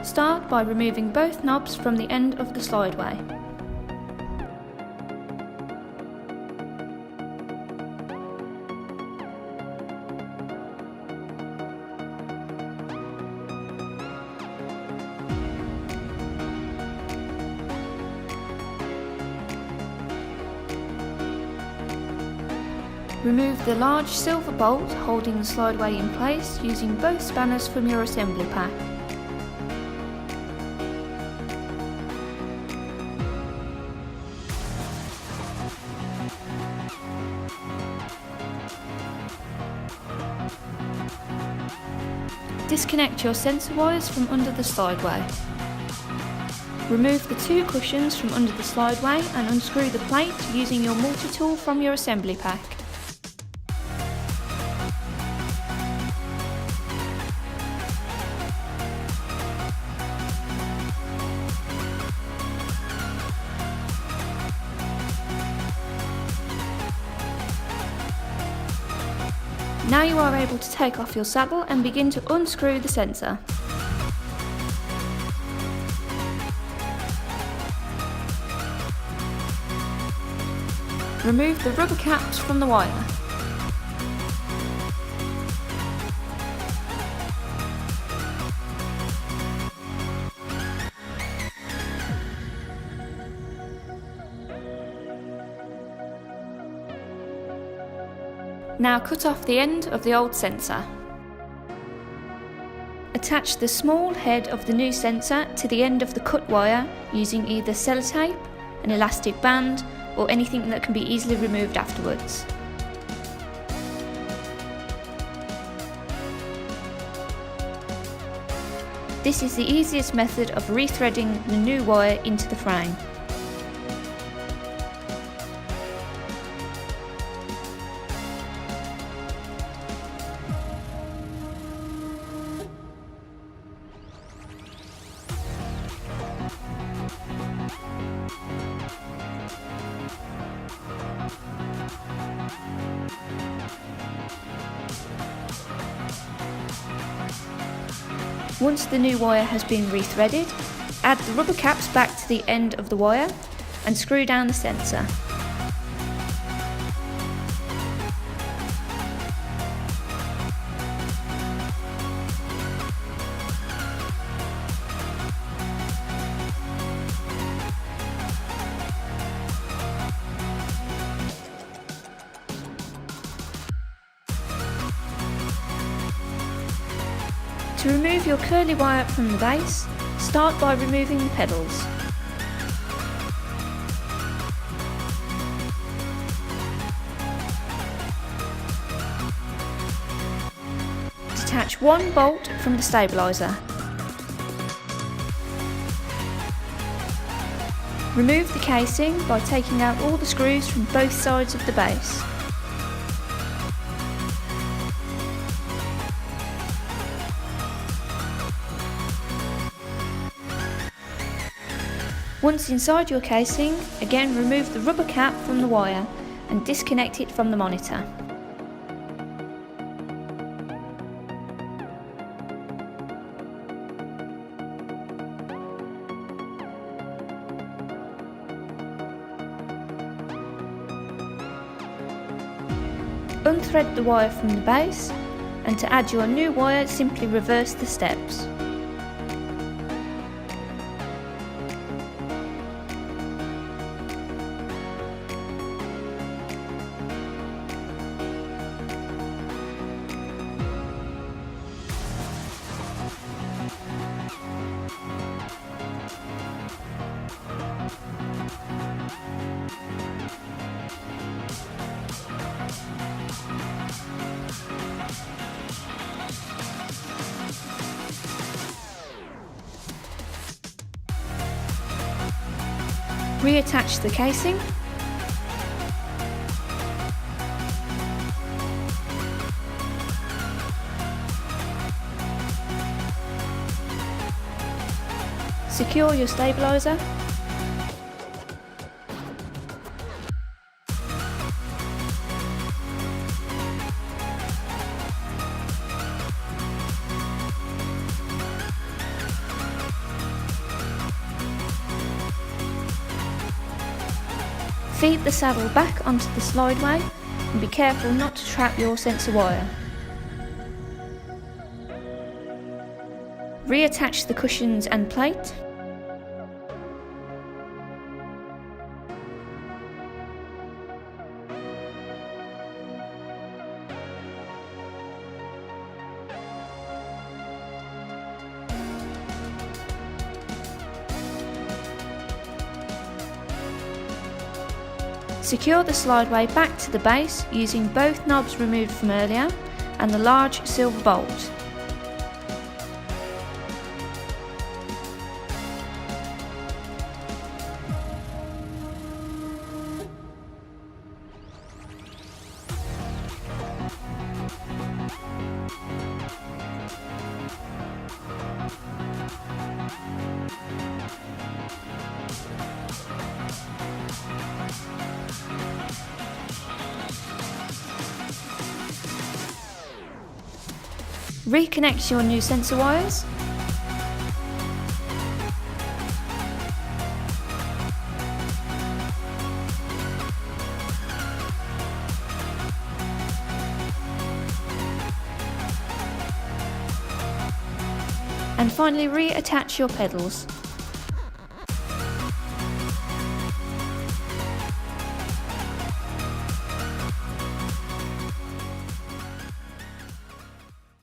Start by removing both knobs from the end of the slideway. Remove the large silver bolt holding the slideway in place using both spanners from your assembly pack. Disconnect your sensor wires from under the slideway. Remove the two cushions from under the slideway and unscrew the plate using your multi-tool from your assembly pack. Now you are able to take off your saddle and begin to unscrew the sensor. Remove the rubber caps from the wire. Now cut off the end of the old sensor. Attach the small head of the new sensor to the end of the cut wire using either sellotape, an elastic band, or anything that can be easily removed afterwards. This is the easiest method of rethreading the new wire into the frame. Once the new wire has been rethreaded, add the rubber caps back to the end of the wire and screw down the sensor. To remove your curly wire from the base, start by removing the pedals. Detach one bolt from the stabiliser. Remove the casing by taking out all the screws from both sides of the base. Once inside your casing, again remove the rubber cap from the wire and disconnect it from the monitor. Unthread the wire from the base, and to add your new wire simply reverse the steps. Reattach the casing. Secure your stabiliser. Feed the saddle back onto the slideway and be careful not to trap your sensor wire. Reattach the cushions and plate. Secure the slideway back to the base using both knobs removed from earlier and the large silver bolt. Reconnect your new sensor wires. And finally reattach your pedals.